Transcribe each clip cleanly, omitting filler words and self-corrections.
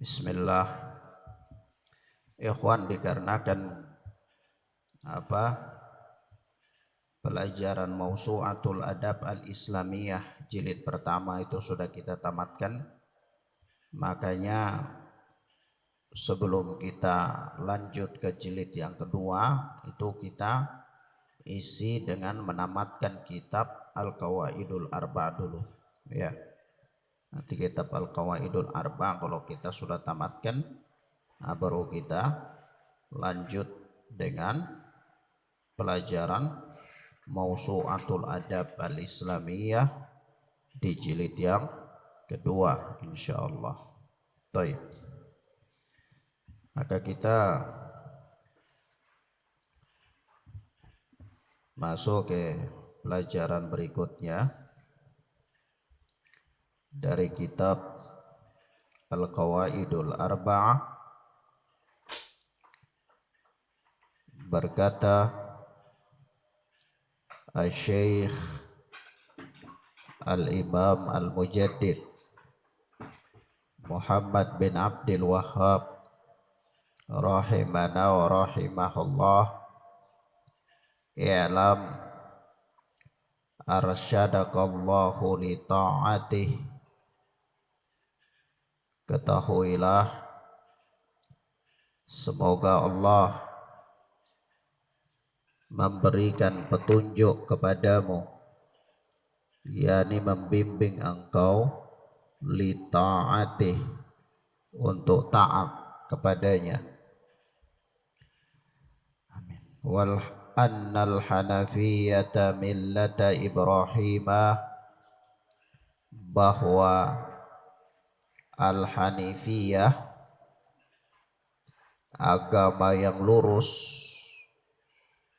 Bismillah. Ikhwan, dikarenakan pelajaran Mausu'atul Adab Al-Islamiyah jilid pertama itu sudah kita tamatkan, makanya sebelum kita lanjut ke jilid yang kedua itu kita isi dengan menamatkan kitab Al-Qawaidul Arba dulu ya. Nanti kitab Al-Qawaidul Arba kalau kita sudah tamatkan, baru kita lanjut dengan pelajaran Mausu'atul Adab Al-Islamiyah di jilid yang kedua insyaallah. Baik. Maka kita masuk ke pelajaran berikutnya dari kitab Al-Qawaidul Arba'ah. Berkata Al-Syeikh Al-Imam Al-Mujaddid Muhammad bin Abdul Wahhab rahimana wa rahimahullah, i'lam arsyadakallahu li ta'atih, ketahuilah semoga Allah memberikan petunjuk kepadamu, yakni membimbing engkau li ta'atih, untuk taat kepadanya. Amin. Wal annal hanafiyata millata Ibrahimah, bahwa al-hanifiyah agama yang lurus,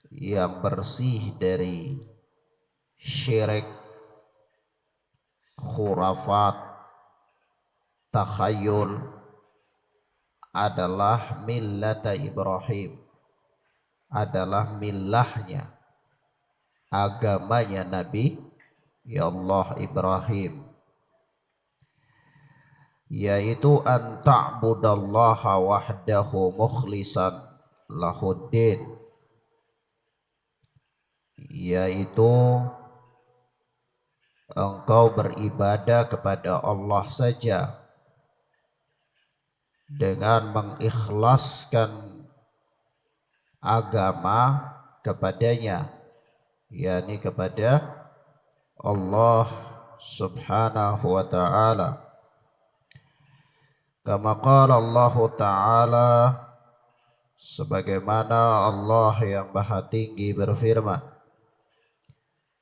yang bersih dari syirik, khurafat, takhayul, adalah millata Ibrahim, adalah millahnya, agamanya Nabi ya Allah Ibrahim, yaitu an ta'budallaha wahdahu mukhlisan lahuddin, yaitu engkau beribadah kepada Allah saja dengan mengikhlaskan agama kepadanya, yakni kepada Allah subhanahu wa ta'ala. Kama qala Allah ta'ala, sebagaimana Allah yang maha tinggi berfirman,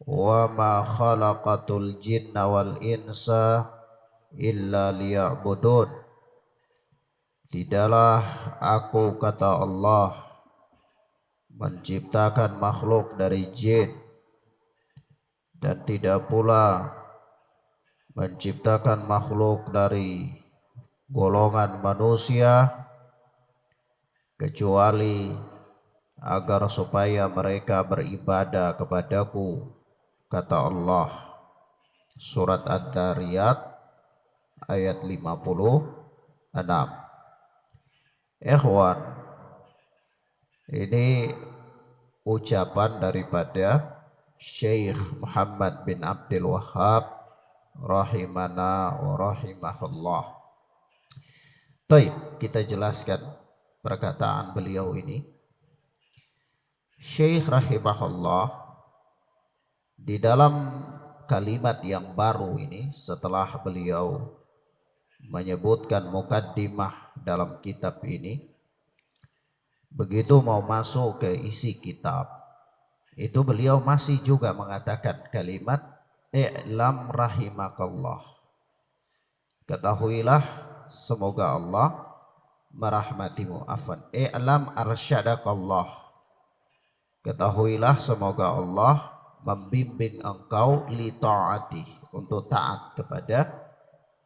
wa ma khalaqatul jinna wal insa illa liya'budun, tidaklah aku, kata Allah, menciptakan makhluk dari jin dan tidak pula menciptakan makhluk dari golongan manusia kecuali agar supaya mereka beribadah kepadaku, kata Allah. Surat Ad-Dariyat ayat 56. Ikhwan, ini ucapan daripada Syekh Muhammad bin Abdul Wahhab rahimana wa rahimahullah. Baik, kita jelaskan perkataan beliau ini. Syekh rahimahullah di dalam kalimat yang baru ini, setelah beliau menyebutkan mukaddimah dalam kitab ini, begitu mau masuk ke isi kitab itu beliau masih juga mengatakan kalimat i'lam rahimakallah, ketahuilah semoga Allah merahmatimu. I'lam arsyadakallah, ketahuilah semoga Allah membimbing engkau li ta'ati, untuk taat kepada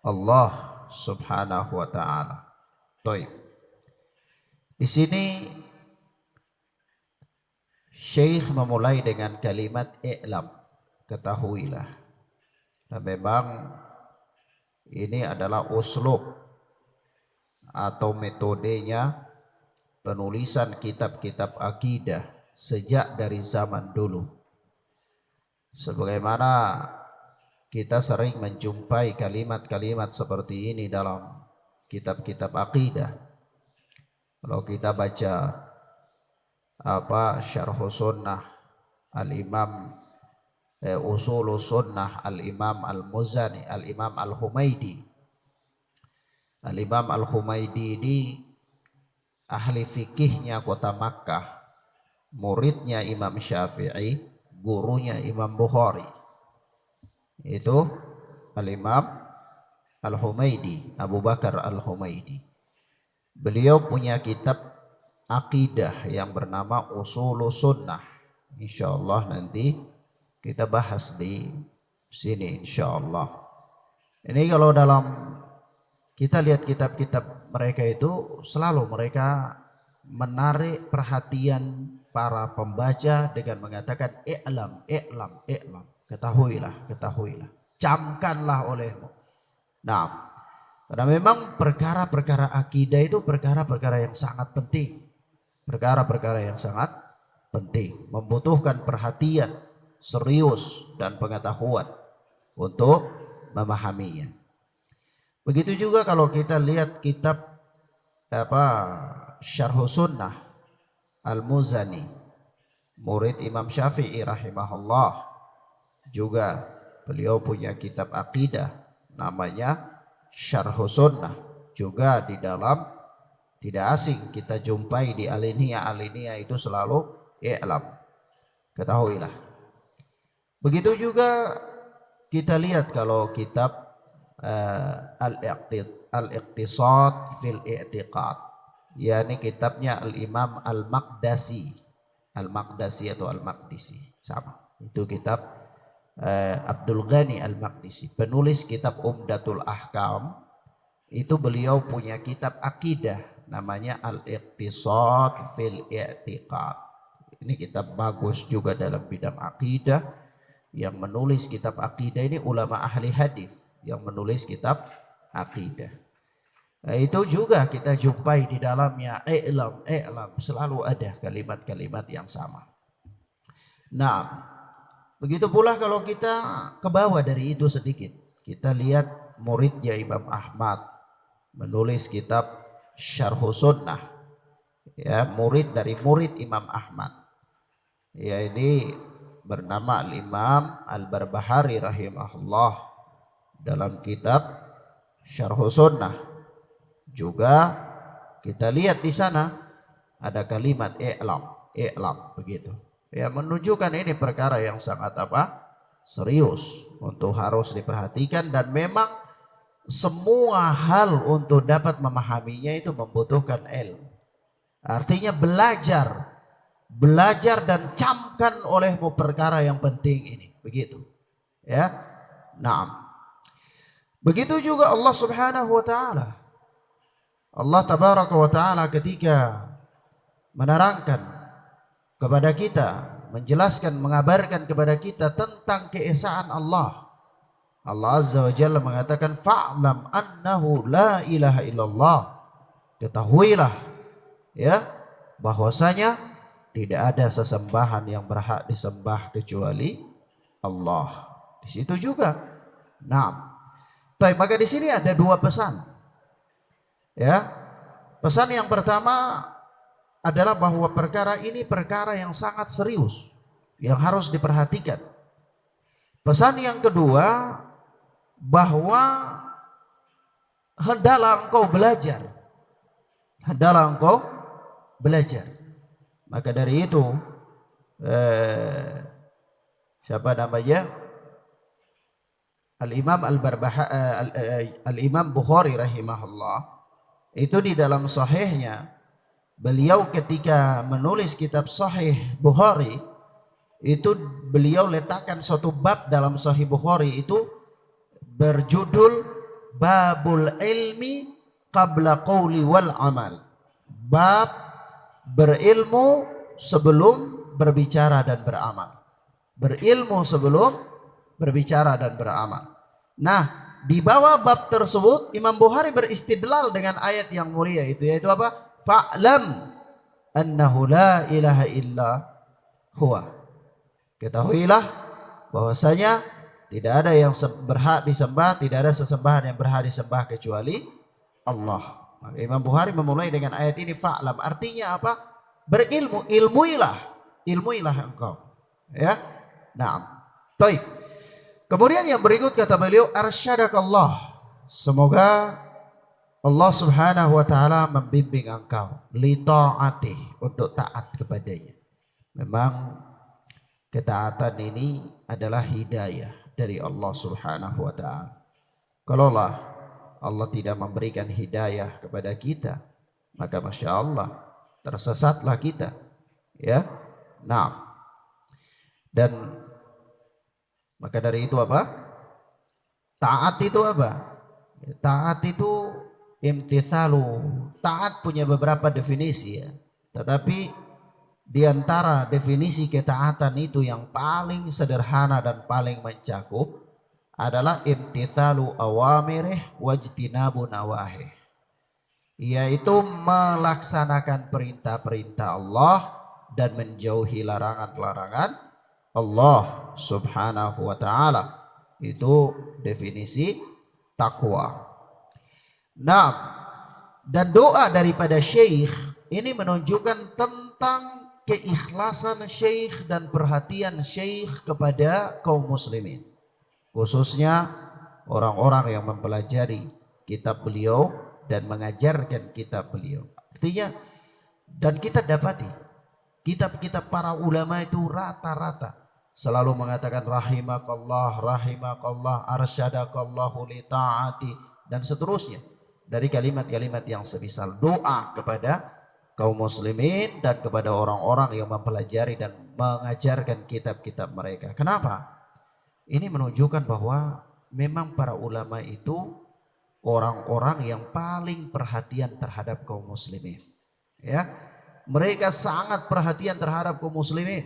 Allah subhanahu wa ta'ala. Baik. Di sini Syekh memulai dengan kalimat i'lam, ketahuilah. Dan memang ini adalah uslub atau metodenya penulisan kitab-kitab akidah sejak dari zaman dulu. Sebagaimana kita sering menjumpai kalimat-kalimat seperti ini dalam kitab-kitab akidah. Kalau kita baca Syarh Sunnah Al-Imam Usul Sunnah Al-Imam Al-Muzani, Al-Imam Al-Humaidi. Al-Imam Al-Humaidi ini ahli fikihnya kota Makkah, muridnya Imam Syafi'i, gurunya Imam Bukhari. Itu Al-Imam Al-Humaidi, Abu Bakar Al-Humaidi. Beliau punya kitab akidah yang bernama Usul Sunnah. Insyaallah nanti kita bahas di sini insyaallah. Ini kalau dalam kita lihat kitab-kitab mereka itu selalu mereka menarik perhatian para pembaca dengan mengatakan i'lam, i'lam, i'lam. Ketahuilah, ketahuilah. Camkanlah olehmu. Nah, karena memang perkara-perkara akidah itu perkara-perkara yang sangat penting. Perkara-perkara yang sangat penting, membutuhkan perhatian serius dan pengetahuan untuk memahaminya. Begitu juga kalau kita lihat kitab Syarh Sunnah Al-Muzani, murid Imam Syafi'i rahimahullah, juga beliau punya kitab akidah namanya Syarh Sunnah. Juga di dalam tidak asing kita jumpai di alinea itu selalu i'lam, ketahuilah. Begitu juga kita lihat kalau kitab Al-Iqtisad fil I'tiqad, yakni kitabnya Al-Imam Al-Maqdisi. Al-Maqdisi atau Al-Maqdisi sama. Itu kitab Abdul Ghani Al-Maqdisi, penulis kitab Umdatul Ahkam. Itu beliau punya kitab akidah namanya Al-Iqtisad fil I'tiqad. Ini kitab bagus juga dalam bidang akidah. Yang menulis kitab akidah ini ulama ahli hadis yang menulis kitab akidah. Nah, itu juga kita jumpai di dalamnya i'lam, i'lam, selalu ada kalimat-kalimat yang sama. Nah, begitu pula kalau kita ke bawah dari itu sedikit, kita lihat muridnya Imam Ahmad menulis kitab Syarh Sunnah, ya, murid dari murid Imam Ahmad, ya, ini bernama Al-Imam Al-Barbahari rahimahullah. Dalam kitab Syarh Sunnah juga kita lihat di sana ada kalimat i'lam, i'lam, begitu, ya, menunjukkan ini perkara yang sangat serius untuk harus diperhatikan. Dan memang semua hal untuk dapat memahaminya itu membutuhkan ilmu. Artinya belajar dan camkan olehmu perkara yang penting ini, begitu, ya. Naam. Begitu juga Allah Subhanahu wa taala. Allah tabaraka wa taala ketika menerangkan kepada kita, menjelaskan, mengabarkan kepada kita tentang keesaan Allah. Allah Azza wa Jalla mengatakan fa'lam annahu la ilaha illallah. Ketahuilah, ya, bahwasanya tidak ada sesembahan yang berhak disembah kecuali Allah. Di situ juga. Nah, maka di sini ada dua pesan. Ya. Pesan yang pertama adalah bahwa perkara ini perkara yang sangat serius yang harus diperhatikan. Pesan yang kedua bahwa hendaklah engkau belajar. Hendaklah engkau belajar. Maka dari itu siapa namanya? Al-Imam Al-Imam Bukhari rahimahullah, itu di dalam sahihnya beliau ketika menulis kitab Sahih Bukhari itu beliau letakkan suatu bab dalam Sahih Bukhari itu berjudul Babul Ilmi Qabla Qawli wal Amal. Bab berilmu sebelum berbicara dan beramal. Berilmu sebelum berbicara dan beramal. Nah, di bawah bab tersebut Imam Bukhari beristidlal dengan ayat yang mulia itu, yaitu apa? Fa'lam annahu la ilaha illa huwa. Ketahuilah bahwasanya tidak ada yang berhak disembah, tidak ada sesembahan yang berhak disembah kecuali Allah. Maka Imam Bukhari memulai dengan ayat ini fa'lam, artinya apa? Berilmu, ilmuilah engkau. Ya. Nah, baik. Kemudian yang berikut kata beliau, arsyadakallah. Semoga Allah Subhanahu wa taala membimbing engkau li ta'atih, untuk taat kepadanya. Memang ketaatan ini adalah hidayah dari Allah Subhanahu wa taala. Kalaulah Allah tidak memberikan hidayah kepada kita, maka Masya Allah tersesatlah kita. Ya. Nah, dan maka dari itu apa? Taat itu apa? Taat itu imtithalu. Taat punya beberapa definisi ya. Tetapi di antara definisi ketaatan itu yang paling sederhana dan paling mencakup adalah imtithalu awamirih wajtinabu nawahih. Yaitu melaksanakan perintah-perintah Allah dan menjauhi larangan-larangan Allah Subhanahu wa taala. Itu definisi takwa. Nah, dan doa daripada syekh ini menunjukkan tentang keikhlasan syekh dan perhatian syekh kepada kaum muslimin, khususnya orang-orang yang mempelajari kitab beliau dan mengajarkan kitab beliau. Artinya, dan kita dapati kitab-kitab para ulama itu rata-rata selalu mengatakan rahimakallah, rahimakallah, arsyadakallahu li ta'ati, dan seterusnya dari kalimat-kalimat yang semisal doa kepada kaum muslimin dan kepada orang-orang yang mempelajari dan mengajarkan kitab-kitab mereka. Kenapa? Ini menunjukkan bahwa memang para ulama itu orang-orang yang paling perhatian terhadap kaum muslimin. Ya, mereka sangat perhatian terhadap kaum muslimin,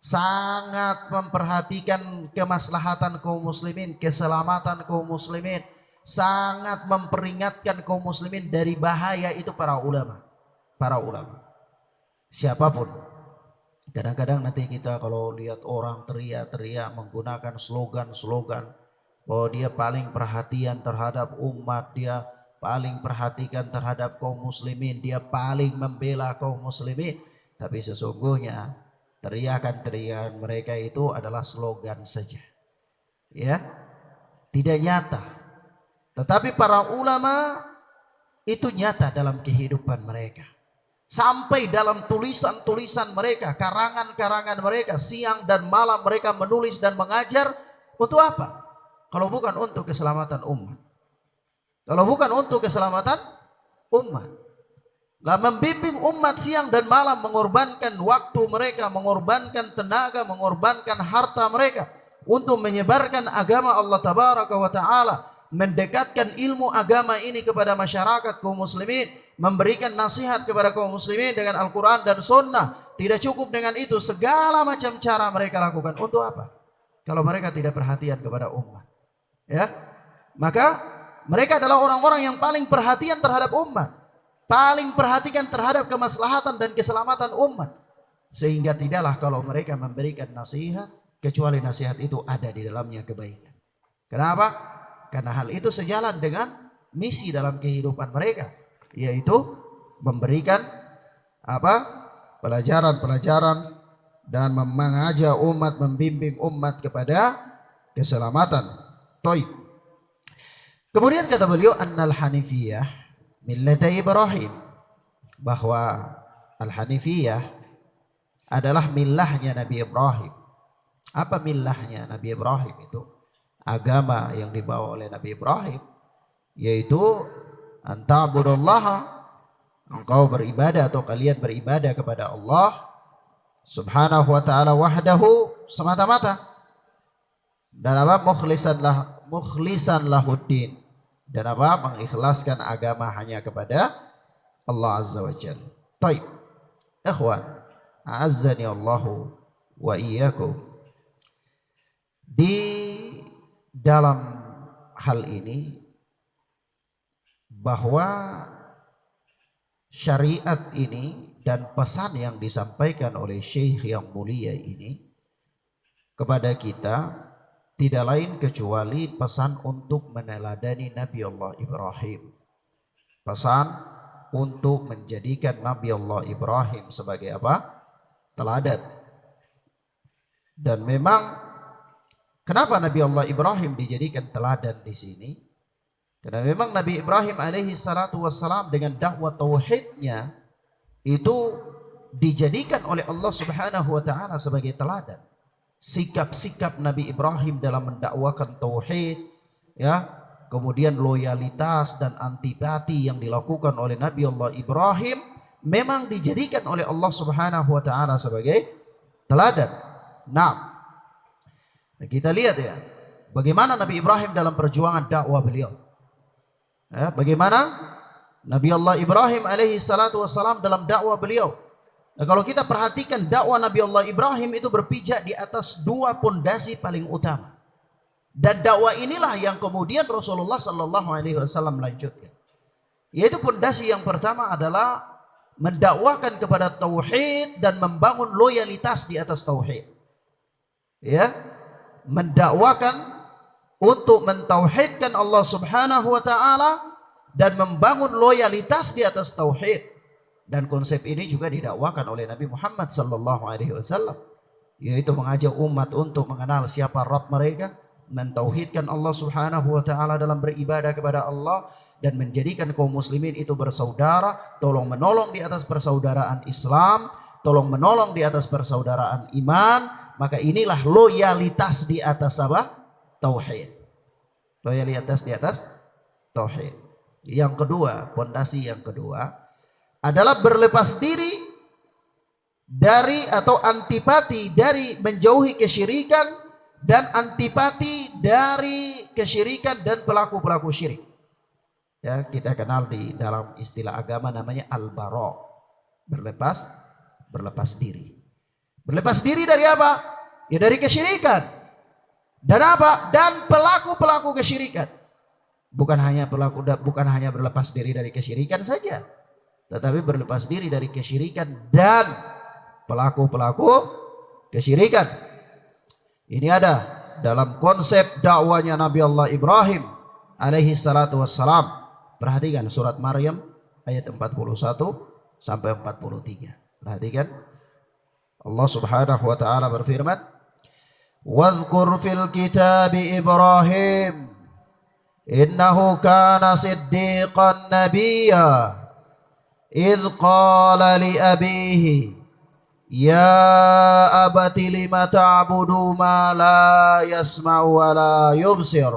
sangat memperhatikan kemaslahatan kaum muslimin, keselamatan kaum muslimin, sangat memperingatkan kaum muslimin dari bahaya. Itu para ulama. Para ulama siapapun. Kadang-kadang nanti kita kalau lihat orang teriak-teriak menggunakan slogan-slogan bahwa dia paling perhatian terhadap umat, dia paling perhatikan terhadap kaum muslimin, dia paling membela kaum muslimin, tapi sesungguhnya teriakan-teriakan mereka itu adalah slogan saja, ya, tidak nyata. Tetapi para ulama itu nyata dalam kehidupan mereka. Sampai dalam tulisan-tulisan mereka, karangan-karangan mereka, siang dan malam mereka menulis dan mengajar. Untuk apa? Kalau bukan untuk keselamatan umat. Kalau bukan untuk keselamatan umat. Lah, membimbing umat siang dan malam, mengorbankan waktu mereka, mengorbankan tenaga, mengorbankan harta mereka untuk menyebarkan agama Allah Tabaraka wa Ta'ala, mendekatkan ilmu agama ini kepada masyarakat kaum muslimin, memberikan nasihat kepada kaum muslimin dengan Al-Quran dan Sunnah. Tidak cukup dengan itu, segala macam cara mereka lakukan. Untuk apa? Kalau mereka tidak perhatian kepada umat, ya, maka mereka adalah orang-orang yang paling perhatian terhadap umat, paling perhatikan terhadap kemaslahatan dan keselamatan umat. Sehingga tidaklah kalau mereka memberikan nasihat kecuali nasihat itu ada di dalamnya kebaikan. Kenapa? Karena hal itu sejalan dengan misi dalam kehidupan mereka, yaitu memberikan apa? Pelajaran-pelajaran dan mengajak umat, membimbing umat kepada keselamatan. Toib. Kemudian kata beliau, annal hanifiyah millata Ibrahim, bahwa al-hanifiyah adalah millahnya Nabi Ibrahim. Apa millahnya Nabi Ibrahim itu? Agama yang dibawa oleh Nabi Ibrahim, yaitu anta'budallaha, engkau beribadah atau kalian beribadah kepada Allah Subhanahu wa ta'ala wahdahu, semata-mata, dan apa? Mukhlisan lahuddin, dan apa? Mengikhlaskan agama hanya kepada Allah Azza wa Jalla. Taib. Ikhwan, a'azzani Allahu wa iyyakum. Di dalam hal ini bahwa syariat ini dan pesan yang disampaikan oleh Syekh yang mulia ini kepada kita tidak lain kecuali pesan untuk meneladani Nabi Allah Ibrahim, pesan untuk menjadikan Nabi Allah Ibrahim sebagai apa? Teladan. Dan memang kenapa Nabi Allah Ibrahim dijadikan teladan di sini? Karena memang Nabi Ibrahim alaihi salatu wassalam dengan dakwah tauhidnya itu dijadikan oleh Allah Subhanahu wa taala sebagai teladan. Sikap-sikap Nabi Ibrahim dalam mendakwakan tauhid, ya, kemudian loyalitas dan antipati yang dilakukan oleh Nabi Allah Ibrahim memang dijadikan oleh Allah Subhanahu wa taala sebagai teladan. Nah, kita lihat ya, bagaimana Nabi Ibrahim dalam perjuangan dakwah beliau. Ya, bagaimana Nabi Allah Ibrahim alaihi salatu wassalam dalam dakwah beliau. Nah, kalau kita perhatikan dakwah Nabi Allah Ibrahim itu berpijak di atas dua pondasi paling utama. Dan dakwah inilah yang kemudian Rasulullah sallallahu alaihi wasallam lanjutkan. Yaitu pondasi yang pertama adalah mendakwakan kepada tauhid dan membangun loyalitas di atas tauhid. Ya, mendakwakan untuk mentauhidkan Allah Subhanahu wa taala dan membangun loyalitas di atas tauhid. Dan konsep ini juga didakwakan oleh Nabi Muhammad sallallahu alaihi wasallam, yaitu mengajak umat untuk mengenal siapa Rabb mereka, mentauhidkan Allah Subhanahu wa taala dalam beribadah kepada Allah dan menjadikan kaum muslimin itu bersaudara, tolong menolong di atas persaudaraan Islam, tolong menolong di atas persaudaraan iman. Maka inilah loyalitas di atas apa? Tauhid. Loyalitas di atas tauhid. Yang kedua, pondasi yang kedua adalah berlepas diri dari atau antipati dari menjauhi kesyirikan dan antipati dari kesyirikan dan pelaku-pelaku syirik. Ya, kita kenal di dalam istilah agama namanya al-bara', berlepas diri. Berlepas diri dari apa? Ya dari kesyirikan. Dan apa? Dan pelaku-pelaku kesyirikan. Bukan hanya berlepas diri dari kesyirikan saja, tetapi berlepas diri dari kesyirikan dan pelaku-pelaku kesyirikan. Ini ada dalam konsep dakwanya Nabi Allah Ibrahim alaihi salatu wassalam. Perhatikan surat Maryam ayat 41 sampai 43. Perhatikan. Allah Subhanahu wa taala berfirman, "Wadhkur fil kitabi Ibrahim innahu kana siddiqan nabiyya idh qala li abihi ya abati lima ta'budu ma la yasma'u wa la yubsir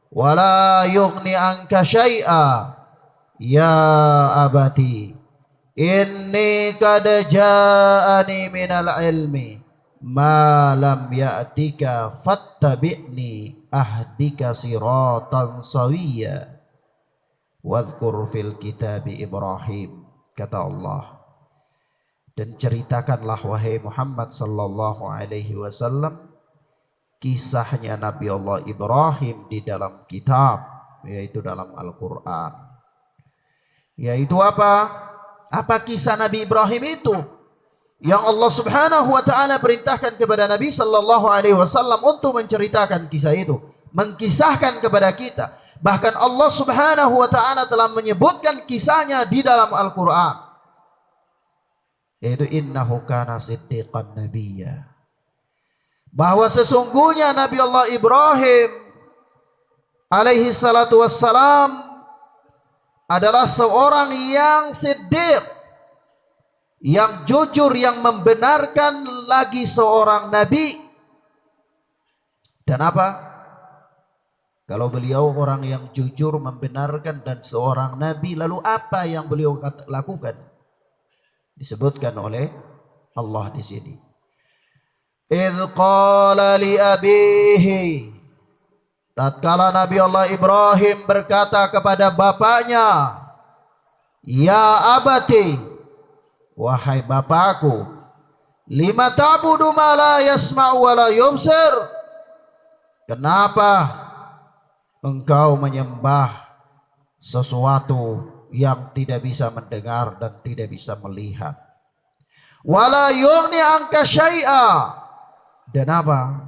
wa la yughni anka syai'a ya abati inni qad ja'ani minal ilmi ma lam ya'tika fattabi'ni ahdika siratan sawiyya." Wadhkur fil kitabi Ibrahim, kata Allah, dan ceritakanlah wahai Muhammad sallallahu alaihi wasallam kisahnya Nabi Allah Ibrahim di dalam kitab, yaitu dalam Al-Quran. Yaitu apa? Apa kisah Nabi Ibrahim itu? Yang Allah Subhanahu wa taala perintahkan kepada Nabi sallallahu alaihi wasallam untuk menceritakan kisah itu, mengkisahkan kepada kita. Bahkan Allah Subhanahu wa taala telah menyebutkan kisahnya di dalam Al-Qur'an. Yaitu innahu kana siddiqan nabiyya. Bahwa sesungguhnya Nabi Allah Ibrahim alaihi salatu wassalam adalah seorang yang siddiq, yang jujur, yang membenarkan, lagi seorang nabi. Dan apa? Kalau beliau orang yang jujur, membenarkan, dan seorang nabi, lalu apa yang beliau lakukan? Disebutkan oleh Allah di sini. Idh qala li abihi, tatkala Nabi Allah Ibrahim berkata kepada bapaknya, ya abati, wahai bapakku, lima ta'budu ma la yasma'u wa la yubsir. Kenapa engkau menyembah sesuatu yang tidak bisa mendengar dan tidak bisa melihat. Wala yughni anka syai'a, dan apa?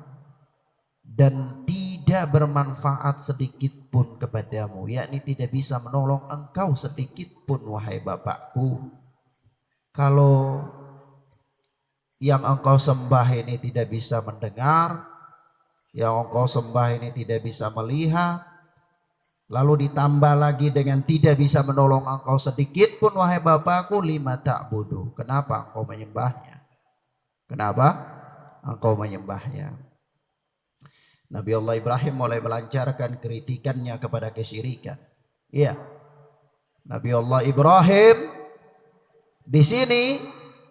Dan tidak bermanfaat sedikit pun kepadamu, yakni tidak bisa menolong engkau sedikit pun, wahai bapakku. Kalau yang engkau sembah ini tidak bisa mendengar, yang engkau sembah ini tidak bisa melihat, lalu ditambah lagi dengan tidak bisa menolong engkau sedikit pun, wahai bapakku, lima ta'budu, kenapa engkau menyembahnya? Kenapa engkau menyembahnya? Nabi Allah Ibrahim mulai melancarkan kritikannya kepada kesyirikan. Iya, Nabi Allah Ibrahim di sini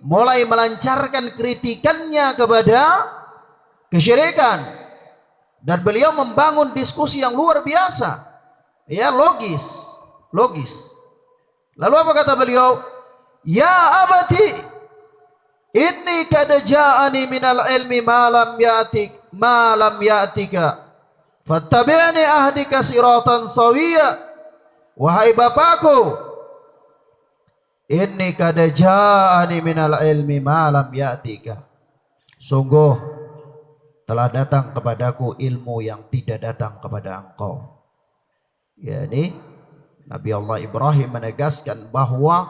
mulai melancarkan kritikannya kepada kesyirikan, dan beliau membangun diskusi yang luar biasa. Ya, logis. Lalu apa kata beliau? Ya abati, inni kad ja'ani minal ilmi ma lam ya'tika fattabi'ni ahdika siratan sawiyya. Wahai bapakku, inni kad ja'ani minal ilmi ma lam ya'tika, sungguh telah datang kepadaku ilmu yang tidak datang kepada engkau. Yani Nabi Allah Ibrahim menegaskan bahwa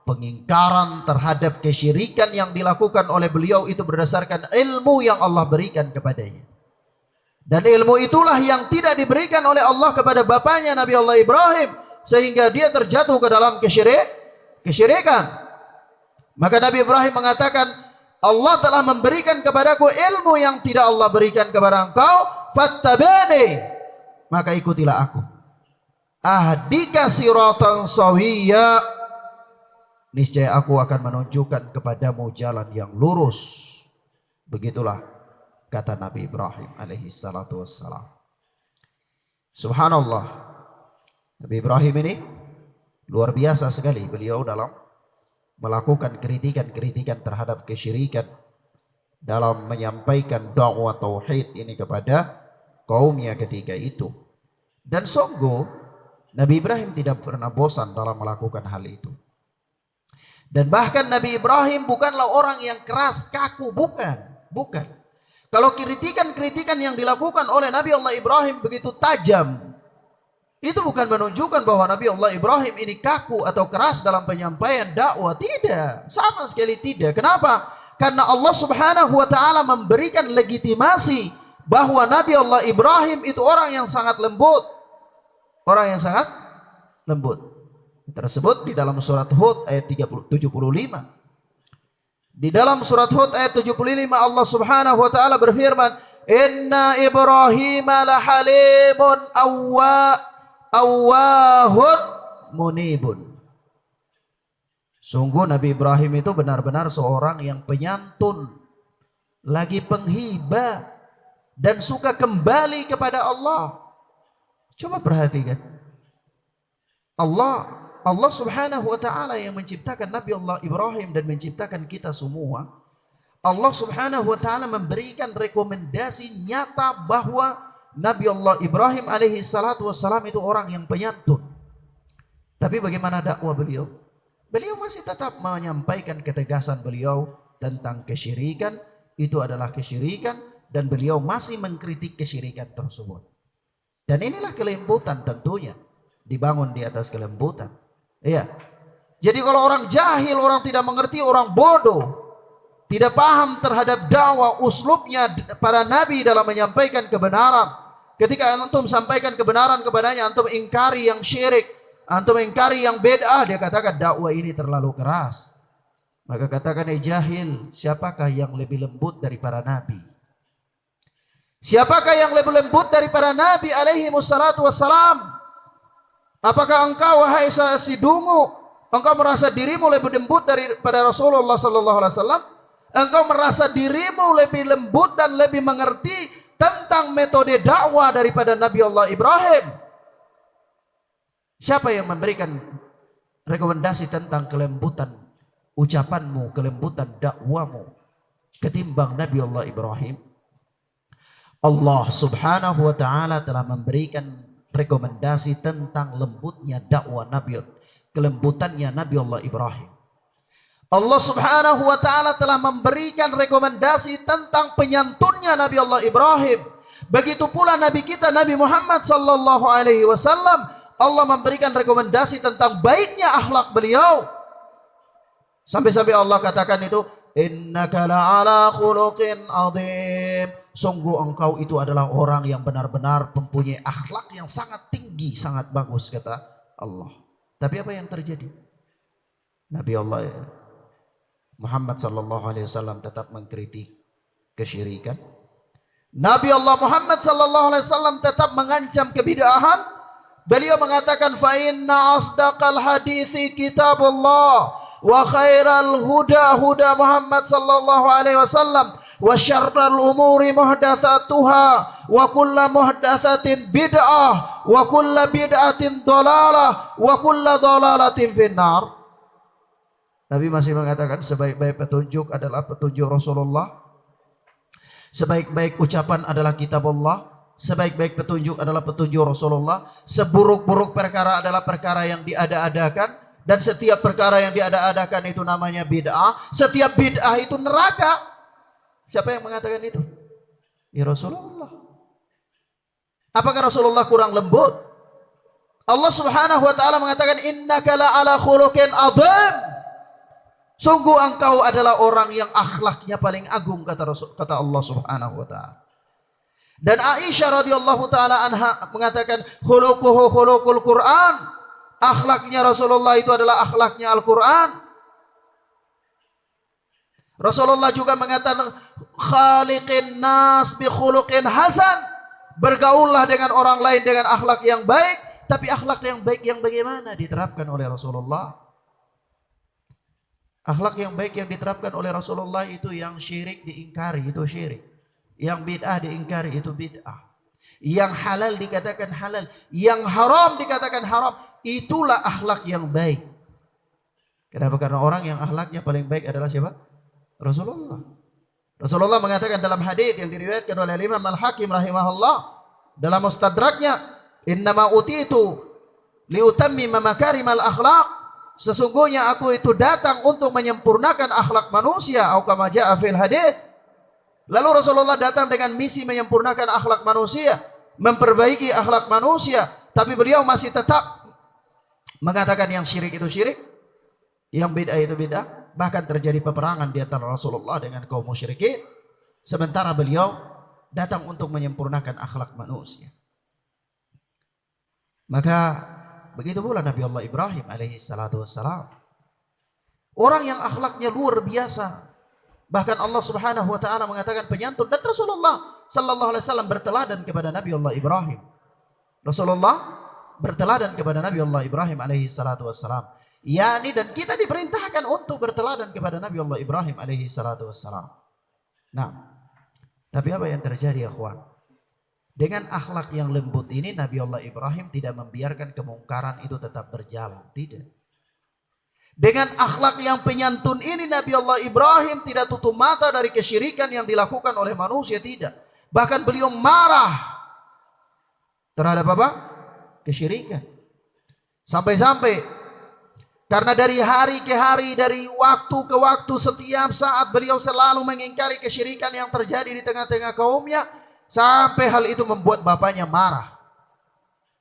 pengingkaran terhadap kesyirikan yang dilakukan oleh beliau itu berdasarkan ilmu yang Allah berikan kepadanya. Dan ilmu itulah yang tidak diberikan oleh Allah kepada bapaknya Nabi Allah Ibrahim, sehingga dia terjatuh ke dalam kesyirikan. Maka Nabi Ibrahim mengatakan, Allah telah memberikan kepadaku ilmu yang tidak Allah berikan kepada engkau, fattabi'ni, maka ikutilah aku. Ahdika siratan sawiyya, niscaya aku akan menunjukkan kepadamu jalan yang lurus. Begitulah kata Nabi Ibrahim alaihi salatu wassalam. Subhanallah, Nabi Ibrahim ini luar biasa sekali beliau dalam melakukan kritikan terhadap kesyirikan, dalam menyampaikan dakwah tauhid ini kepada kaumnya ketika itu. Dan sungguh Nabi Ibrahim tidak pernah bosan dalam melakukan hal itu. Dan bahkan Nabi Ibrahim bukanlah orang yang keras kaku, bukan. Kalau kritikan yang dilakukan oleh Nabi Allah Ibrahim begitu tajam, itu bukan menunjukkan bahwa Nabi Allah Ibrahim ini kaku atau keras dalam penyampaian dakwah. Tidak, sama sekali tidak. Kenapa? Karena Allah Subhanahu wa ta'ala memberikan legitimasi bahwa Nabi Allah Ibrahim itu orang yang sangat lembut. Tersebut di dalam surat Hud ayat 75. Di dalam surat Hud ayat 75 Allah Subhanahu wa taala berfirman, "Inna Ibrahima lahalimun awwahun munibun." Sungguh Nabi Ibrahim itu benar-benar seorang yang penyantun, lagi penghibah, dan suka kembali kepada Allah. Coba perhatikan, Allah Subhanahu wa ta'ala yang menciptakan Nabi Allah Ibrahim dan menciptakan kita semua. Allah Subhanahu wa ta'ala memberikan rekomendasi nyata bahwa Nabi Allah Ibrahim alaihi salatu wassalam itu orang yang penyantun. Tapi bagaimana dakwah beliau? Beliau masih tetap menyampaikan ketegasan beliau tentang kesyirikan, itu adalah kesyirikan, dan beliau masih mengkritik kesyirikan tersebut. Dan inilah kelembutan, tentunya dibangun di atas kelembutan. Iya. Jadi kalau orang jahil, orang tidak mengerti, orang bodoh, tidak paham terhadap dakwah, uslubnya para nabi dalam menyampaikan kebenaran. Ketika antum sampaikan kebenaran kepadanya, antum ingkari yang syirik, antum ingkari yang bid'ah, dia katakan dakwah ini terlalu keras. Maka katakan, jahil, siapakah yang lebih lembut dari para nabi? Siapakah yang lebih lembut dari para nabi alaihi wassalatu wassalam? Apakah engkau, wahai si dungu, engkau merasa dirimu lebih lembut daripada Rasulullah sallallahu alaihi wasallam? Engkau merasa dirimu lebih lembut dan lebih mengerti tentang metode dakwah daripada Nabi Allah Ibrahim? Siapa yang memberikan rekomendasi tentang kelembutan ucapanmu, kelembutan dakwahmu ketimbang Nabi Allah Ibrahim? Allah Subhanahu wa ta'ala telah memberikan rekomendasi tentang lembutnya dakwah Nabi, kelembutannya Nabi Allah Ibrahim. Allah Subhanahu wa taala telah memberikan rekomendasi tentang penyantunnya Nabi Allah Ibrahim. Begitu pula Nabi kita Nabi Muhammad sallallahu alaihi wasallam, Allah memberikan rekomendasi tentang baiknya akhlak beliau. Sampai-sampai Allah katakan itu, innaka la'ala khuluqin adzim. Sungguh engkau itu adalah orang yang benar-benar mempunyai akhlak yang sangat tinggi, sangat bagus, kata Allah. Tapi apa yang terjadi? Nabi Allah Muhammad sallallahu alaihi wasallam tetap mengkritik kesyirikan. Nabi Allah Muhammad sallallahu alaihi wasallam tetap mengancam kebid'ahan. Beliau mengatakan, fa inna asdaqal hadithi kitabullah wa khairal huda huda Muhammad sallallahu alaihi wasallam wa syarrul umuri muhdatsatuha wa kullu muhdatsatin bid'ah wa kullu bid'atin dhalalah wa kullu dhalalatin finnar. Nabi masih mengatakan sebaik-baik petunjuk adalah petunjuk Rasulullah, sebaik-baik ucapan adalah kitab Allah, sebaik-baik petunjuk adalah petunjuk Rasulullah, seburuk-buruk perkara adalah perkara yang diada-adakan, dan setiap perkara yang diada-adakan itu namanya bid'ah, setiap bid'ah itu neraka. Siapa yang mengatakan itu? Ya Rasulullah. Apakah Rasulullah kurang lembut? Allah Subhanahu wa taala mengatakan, innaka la'ala khuluqin adzim. Sungguh engkau adalah orang yang akhlaknya paling agung, kata Allah Subhanahu wa taala. Dan Aisyah radhiyallahu taala anha mengatakan, khuluquhu khuluqul Quran. Akhlaknya Rasulullah itu adalah akhlaknya Al-Quran. Rasulullah juga mengatakan, khaliqin nas bi khuluqin hasan. Bergaullah dengan orang lain dengan akhlak yang baik. Tapi akhlak yang baik yang bagaimana diterapkan oleh Rasulullah? Akhlak yang baik yang diterapkan oleh Rasulullah itu yang syirik diingkari, itu syirik. Yang bid'ah diingkari, itu bid'ah. Yang halal dikatakan halal, yang haram dikatakan haram. Itulah akhlak yang baik. Kenapa? Karena orang yang akhlaknya paling baik adalah siapa? Rasulullah. Rasulullah mengatakan dalam hadis yang diriwayatkan oleh Imam Al-Hakim rahimahullah dalam Mustadraknya, innama utitu liutammima makarimal akhlaq. Sesungguhnya aku itu datang untuk menyempurnakan akhlak manusia, atau kama jaa fil hadis. Lalu Rasulullah datang dengan misi menyempurnakan akhlak manusia, memperbaiki akhlak manusia, tapi beliau masih tetap mengatakan yang syirik itu syirik, yang bid'ah itu bid'ah. Bahkan terjadi peperangan di antara Rasulullah dengan kaum musyrikin, sementara beliau datang untuk menyempurnakan akhlak manusia. Maka begitu pula Nabi Allah Ibrahim alaihi salatu wassalam, orang yang akhlaknya luar biasa. Bahkan Allah Subhanahu wa taala mengatakan penyantun, dan Rasulullah sallallahu alaihi wasallam berteladan kepada Nabi Allah Ibrahim. Rasulullah berteladan kepada Nabi Allah Ibrahim alaihi salatu wassalam. Yani, dan kita diperintahkan untuk berteladan kepada Nabi Allah Ibrahim alaihi salatu wassalam. Nah, tapi apa yang terjadi ya kawan? Dengan akhlak yang lembut ini Nabi Allah Ibrahim tidak membiarkan kemungkaran itu tetap berjalan, tidak. Dengan akhlak yang penyantun ini Nabi Allah Ibrahim tidak tutup mata dari kesyirikan yang dilakukan oleh manusia, tidak. Bahkan beliau marah terhadap apa? Kesyirikan. Sampai-sampai karena dari hari ke hari, dari waktu ke waktu, setiap saat beliau selalu mengingkari kesyirikan yang terjadi di tengah-tengah kaumnya. Sampai hal itu membuat bapaknya marah.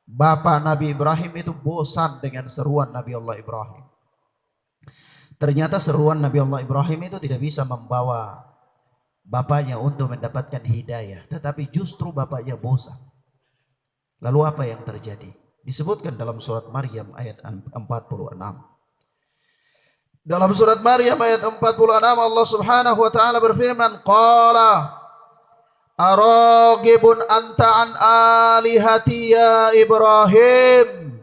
Bapak Nabi Ibrahim itu bosan dengan seruan Nabi Allah Ibrahim. Ternyata seruan Nabi Allah Ibrahim itu tidak bisa membawa bapaknya untuk mendapatkan hidayah. Tetapi justru bapaknya bosan. Lalu apa yang terjadi? Disebutkan dalam surat Maryam ayat 46. Dalam surat Maryam ayat 46 Allah Subhanahu wa taala berfirman, qala aragibun anta an alihati ya Ibrahim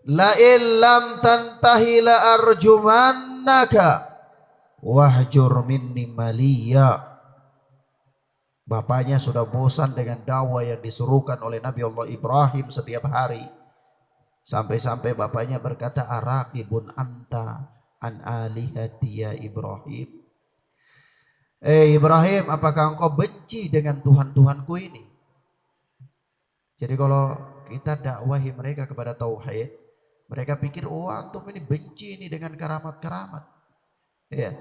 la illam tantahi la arjumannaka wahjur minni maliya. Bapaknya sudah bosan dengan dakwah yang disuruhkan oleh Nabi Allah Ibrahim setiap hari. Sampai-sampai bapaknya berkata, araqibun anta an alihati ya Ibrahim. Ibrahim, apakah engkau benci dengan Tuhan-Tuhanku ini? Jadi kalau kita dakwahi mereka kepada tauhid, mereka pikir, oh antum ini benci ini dengan karamat-karamat. Ya.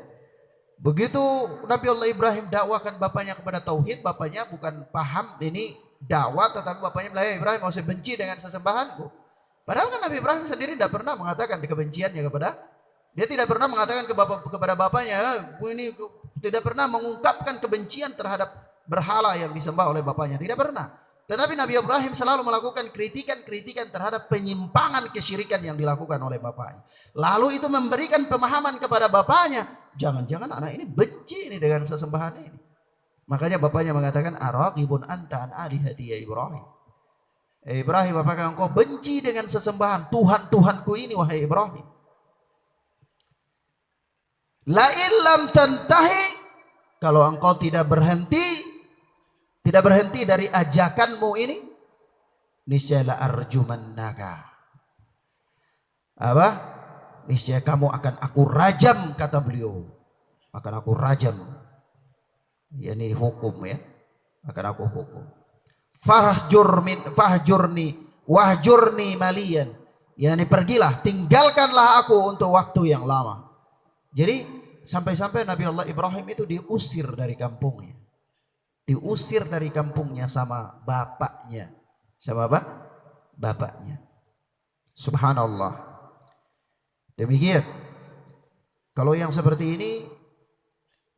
Begitu Nabi Allah Ibrahim dakwakan bapaknya kepada tauhid, bapaknya bukan paham ini dakwah, tetapi bapaknya bilang, Ibrahim, mau saya benci dengan sesembahanku. Padahal kan Nabi Ibrahim sendiri tidak pernah mengatakan kebenciannya kepada, dia tidak pernah mengatakan kepada bapaknya, ini tidak pernah mengungkapkan kebencian terhadap berhala yang disembah oleh bapaknya, tidak pernah. Tetapi Nabi Ibrahim selalu melakukan kritikan-kritikan terhadap penyimpangan kesyirikan yang dilakukan oleh bapaknya. Lalu itu memberikan pemahaman kepada bapaknya, jangan-jangan anak ini benci ini dengan sesembahan ini. Makanya bapaknya mengatakan, araqibun anta an alihati ya Ibrahim. Ibrahim, apakah engkau benci dengan sesembahan Tuhan-Tuhanku ini, wahai Ibrahim? La illam tantahi, kalau engkau tidak berhenti dari ajakanmu ini, niscaya la arjumannaka. Apa? Niscaya kamu akan aku rajam, kata beliau. Akan aku rajam. Ya, ini hukum ya. Akan aku hukum. Wahjurni malian. Ya, ini pergilah, tinggalkanlah aku untuk waktu yang lama. Jadi sampai-sampai Nabi Allah Ibrahim itu diusir dari kampungnya. Diusir dari kampungnya sama bapaknya. Sama apa? Bapaknya. Subhanallah. Demikian. Kalau yang seperti ini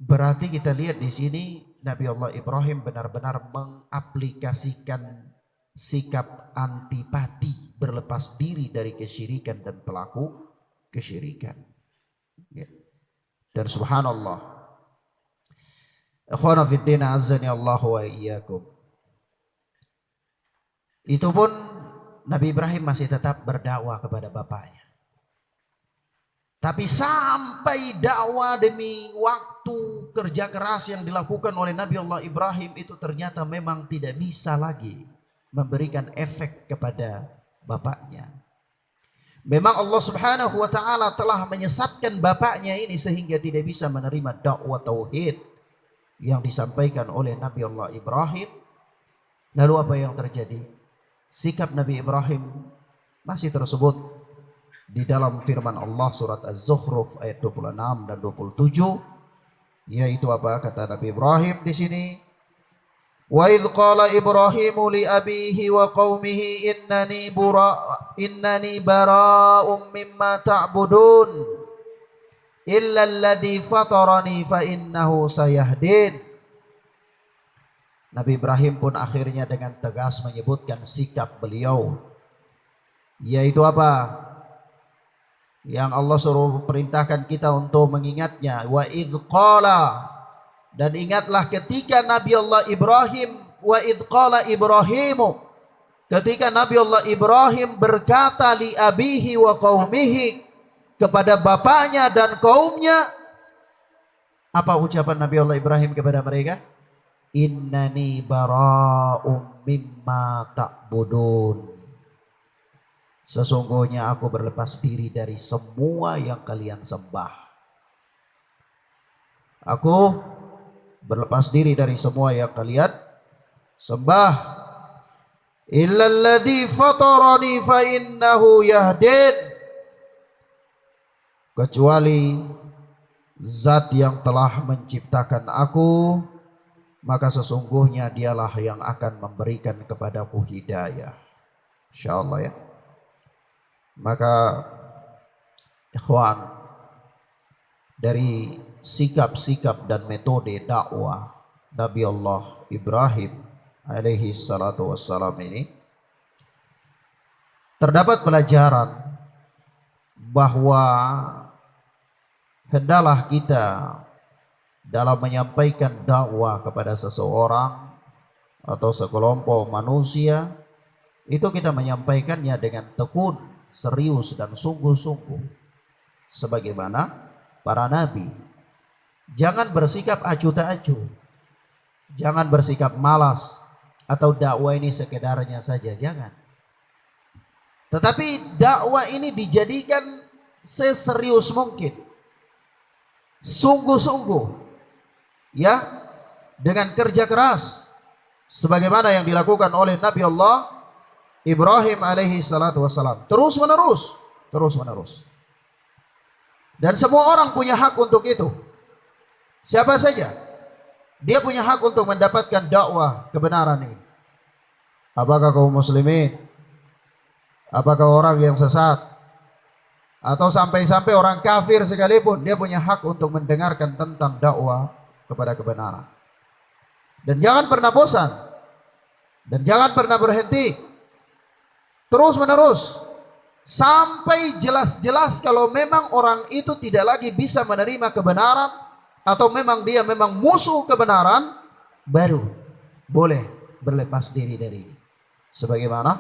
berarti kita lihat di sini Nabi Allah Ibrahim benar-benar mengaplikasikan sikap antipati, berlepas diri dari kesyirikan dan pelaku kesyirikan. Ya. Dan subhanallah, ikhwana fiddin azzani Allah wa iyyakum, itu pun Nabi Ibrahim masih tetap berdakwah kepada bapaknya. Tapi sampai dakwah demi waktu kerja keras yang dilakukan oleh Nabi Allah Ibrahim itu ternyata memang tidak bisa lagi memberikan efek kepada bapaknya. Memang Allah Subhanahu wa taala telah menyesatkan bapaknya ini sehingga tidak bisa menerima dakwah tauhid yang disampaikan oleh Nabi Allah Ibrahim. Lalu apa yang terjadi? Sikap Nabi Ibrahim masih tersebut di dalam firman Allah surat Az-Zukhruf ayat 26 dan 27, yaitu apa kata Nabi Ibrahim di sini? Wa idh qala Ibrahimu li abihi wa qaumihi innani bara'um mimma ta'budun illa alladhi fatarani fa innahu sayahdin. Nabi Ibrahim pun akhirnya dengan tegas menyebutkan sikap beliau, yaitu apa? Yang Allah suruh perintahkan kita untuk mengingatnya. Wa idh qala, dan ingatlah ketika Nabi Allah Ibrahim, wa idh qala Ibrahimu, ketika Nabi Allah Ibrahim berkata li abihi wa qaumihi, kepada bapaknya dan kaumnya. Apa ucapan Nabi Allah Ibrahim kepada mereka? Innani bara'um mimma ta'budun, sesungguhnya aku berlepas diri dari semua yang kalian sembah. Aku berlepas diri dari semua yang kalian sembah. Illalladzi fatarani fa innahu yahdin, kecuali zat yang telah menciptakan aku, maka sesungguhnya dialah yang akan memberikan kepadaku hidayah. Insyaallah ya. Maka ikhwan, dari sikap-sikap dan metode dakwah Nabi Allah Ibrahim alaihi salatu wassalam ini terdapat pelajaran bahwa hendaklah kita dalam menyampaikan dakwah kepada seseorang atau sekelompok manusia itu kita menyampaikannya dengan tekun, serius dan sungguh-sungguh sebagaimana para nabi. Jangan bersikap acuh tak acuh, jangan bersikap malas atau dakwah ini sekedarnya saja, jangan. Tetapi dakwah ini dijadikan seserius mungkin, sungguh-sungguh ya, dengan kerja keras sebagaimana yang dilakukan oleh Nabi Allah Ibrahim alaihi salatu wassalam. Terus menerus. Terus menerus. Dan semua orang punya hak untuk itu. Siapa saja. Dia punya hak untuk mendapatkan dakwah kebenaran ini. Apakah kaum muslimin? Apakah orang yang sesat? Atau sampai-sampai orang kafir sekalipun, dia punya hak untuk mendengarkan tentang dakwah kepada kebenaran. Dan jangan pernah bosan. Dan jangan pernah berhenti. Terus menerus. Sampai jelas-jelas kalau memang orang itu tidak lagi bisa menerima kebenaran, atau memang dia memang musuh kebenaran, baru boleh berlepas diri dari. Sebagaimana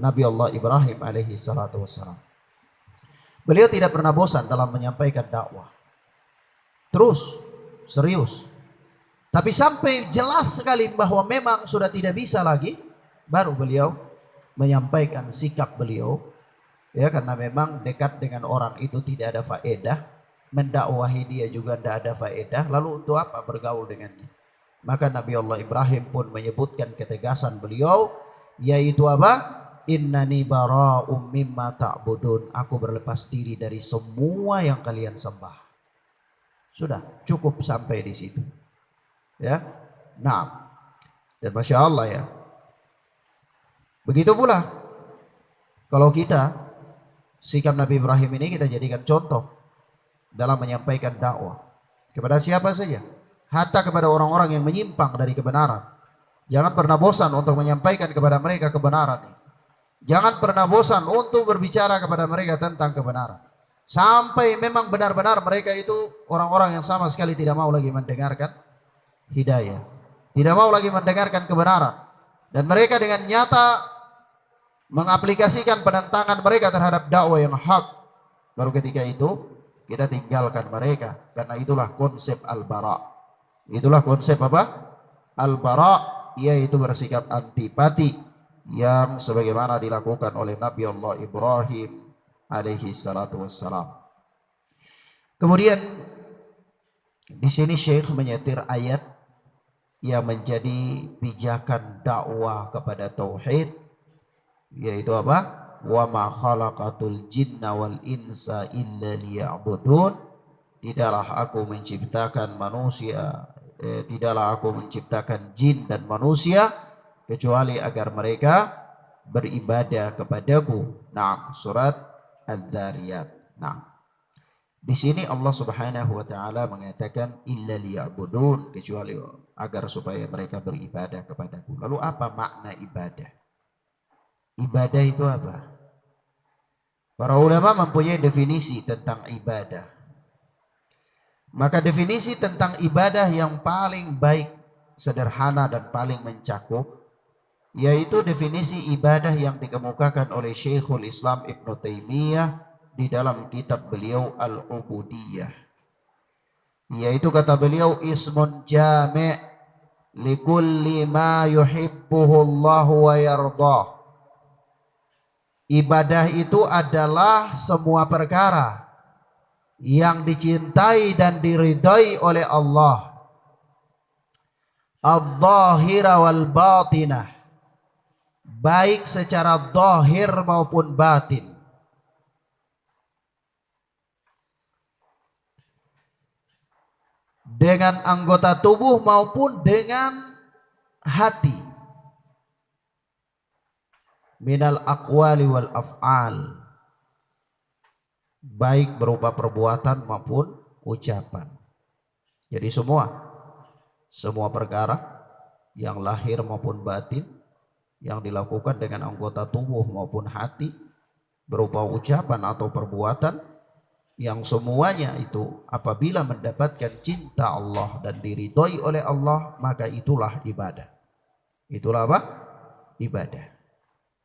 Nabi Allah Ibrahim alaihi salatu wassalam. Beliau tidak pernah bosan dalam menyampaikan dakwah. Terus, serius. Tapi sampai jelas sekali bahwa memang sudah tidak bisa lagi, baru beliau menyampaikan sikap beliau. Ya, karena memang dekat dengan orang itu tidak ada faedah, mendakwahi dia juga tidak ada faedah, lalu untuk apa bergaul dengannya? Maka Nabi Allah Ibrahim pun menyebutkan ketegasan beliau, yaitu apa? Innani bara'um mimma ta'budun. Aku berlepas diri dari semua yang kalian sembah. Sudah, cukup sampai di situ. Ya. Nah, dan Masya Allah ya. Begitu pula kalau kita, sikap Nabi Ibrahim ini kita jadikan contoh dalam menyampaikan dakwah kepada siapa saja, hatta kepada orang-orang yang menyimpang dari kebenaran. Jangan pernah bosan untuk menyampaikan kepada mereka kebenaran. Jangan pernah bosan untuk berbicara kepada mereka tentang kebenaran, sampai memang benar-benar mereka itu orang-orang yang sama sekali tidak mau lagi mendengarkan hidayah, tidak mau lagi mendengarkan kebenaran, dan mereka dengan nyata mengaplikasikan penentangan mereka terhadap dakwah yang hak. Baru ketika itu kita tinggalkan mereka, karena itulah konsep al-bara. Itulah konsep apa? Al-bara, yaitu bersikap antipati, yang sebagaimana dilakukan oleh Nabi Allah Ibrahim alaihi salatu wassalam. Kemudian di sini Syekh menyetir ayat yang menjadi pijakan dakwah kepada tauhid, yaitu apa? Wa ma khalaqatul jinna wal insa illa liya'budun. Tidaklah aku menciptakan manusia, tidaklah aku menciptakan jin dan manusia kecuali agar mereka beribadah kepadaku. Nah, surat Adz-Dzariyat. Nah, di sini Allah Subhanahu wa taala mengatakan illa liya'budun, kecuali agar supaya mereka beribadah kepadaku. Lalu apa makna ibadah? Ibadah itu apa? Para ulama mempunyai definisi tentang ibadah. Maka definisi tentang ibadah yang paling baik, sederhana dan paling mencakup, yaitu definisi ibadah yang dikemukakan oleh Syekhul Islam Ibn Taimiyah di dalam kitab beliau Al-Ubudiyah, yaitu kata beliau ismun jami' likulli ma yuhibbuhu Allah wa yardah. Ibadah itu adalah semua perkara yang dicintai dan diridhai oleh Allah, adz-dzahira wal batinah, baik secara zahir maupun batin. Dengan anggota tubuh maupun dengan hati. Minal aqwali wal af'al, baik berupa perbuatan maupun ucapan. Jadi semua perkara yang lahir maupun batin, yang dilakukan dengan anggota tubuh maupun hati, berupa ucapan atau perbuatan, yang semuanya itu apabila mendapatkan cinta Allah dan diridhoi oleh Allah, maka itulah ibadah. Itulah apa? Ibadah.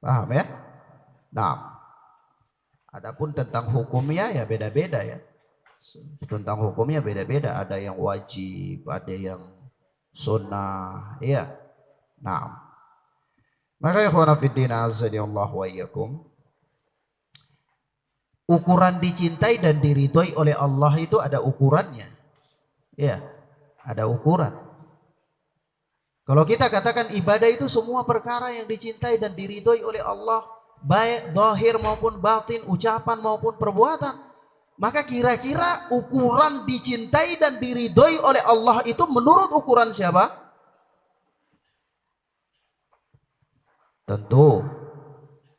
Paham ya? Nah, adapun tentang hukumnya ya beda-beda ya. Tentang hukumnya beda-beda, ada yang wajib, ada yang sunnah, ya. Nah, maka ikhwana fiddin azza Allah wa iyyakum, ukuran dicintai dan diridhoi oleh Allah itu ada ukurannya. Ya, ada ukuran. Kalau kita katakan ibadah itu semua perkara yang dicintai dan diridhoi oleh Allah, baik zahir maupun batin, ucapan maupun perbuatan, maka kira-kira ukuran dicintai dan diridhoi oleh Allah itu menurut ukuran siapa? Tentu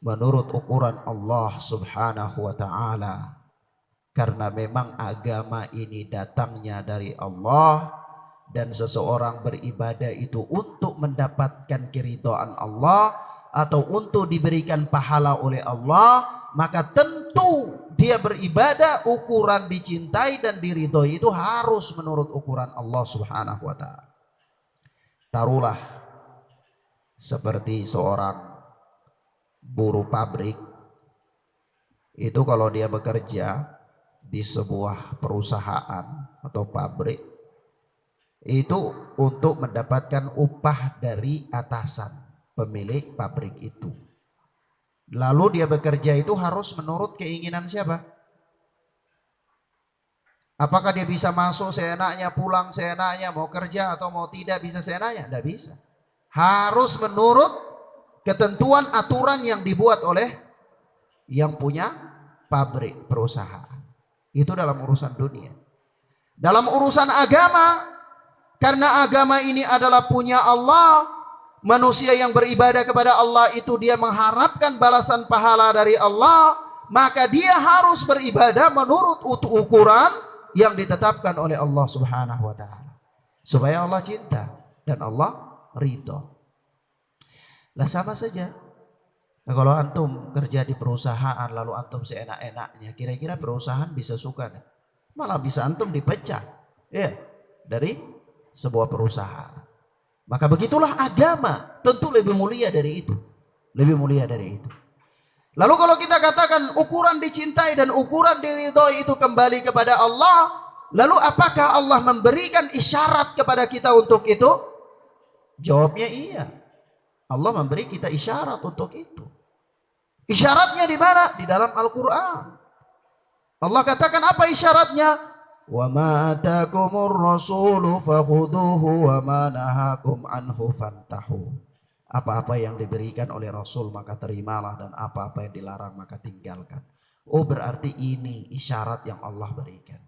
menurut ukuran Allah Subhanahu wa taala. Karena memang agama ini datangnya dari Allah, dan seseorang beribadah itu untuk mendapatkan keridhaan Allah atau untuk diberikan pahala oleh Allah, maka tentu dia beribadah ukuran dicintai dan diridhoi itu harus menurut ukuran Allah Subhanahu wa taala. Taruhlah seperti seorang buruh pabrik itu, kalau dia bekerja di sebuah perusahaan atau pabrik itu untuk mendapatkan upah dari atasan pemilik pabrik itu. Lalu dia bekerja itu harus menurut keinginan siapa? Apakah dia bisa masuk seenaknya, pulang seenaknya, mau kerja atau mau tidak bisa seenaknya? Tidak bisa. Harus menurut ketentuan aturan yang dibuat oleh yang punya pabrik, perusahaan. Itu dalam urusan dunia. Dalam urusan agama, karena agama ini adalah punya Allah, manusia yang beribadah kepada Allah itu dia mengharapkan balasan pahala dari Allah, maka dia harus beribadah menurut ukuran yang ditetapkan oleh Allah Subhanahu wa taala. Supaya Allah cinta dan Allah ridho. Lah sama saja. Nah, kalau antum kerja di perusahaan lalu antum seenak-enaknya, kira-kira perusahaan bisa suka nih? Malah bisa antum dipecat ya dari sebuah perusahaan. Maka begitulah agama, tentu lebih mulia dari itu. Lebih mulia dari itu. Lalu kalau kita katakan ukuran dicintai dan ukuran diridhoi itu kembali kepada Allah, lalu apakah Allah memberikan isyarat kepada kita untuk itu? Jawabnya iya. Allah memberi kita isyarat untuk itu. Isyaratnya di mana? Di dalam Al-Quran. Allah katakan apa isyaratnya? Wa ma atakumur rasulu fakhuduhu wa ma nahakum anhu fantahu. Apa-apa yang diberikan oleh Rasul maka terimalah, dan apa-apa yang dilarang maka tinggalkan. Oh, berarti ini isyarat yang Allah berikan.